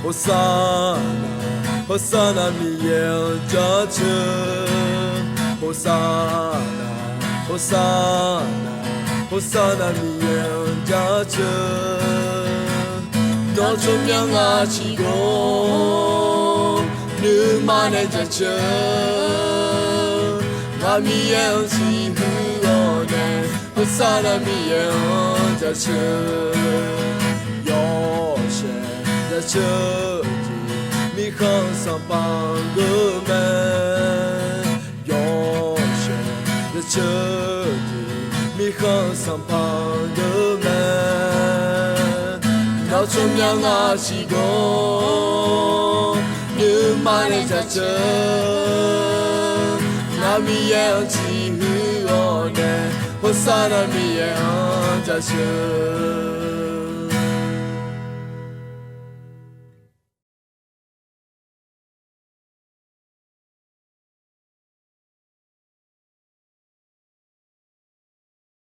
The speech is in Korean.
호사나 호사나 미엘 자체 호사나 호사나 미엘 자체 너 조명하시고 너만의 자체 나 미엘 지후원에 호사나 미엘 자체 자체지 미항상 방금에 요새 자체지 미항상 방금에 너 조명하시고 너만의 자체 나 위에 지후원에 호사나 위에 자체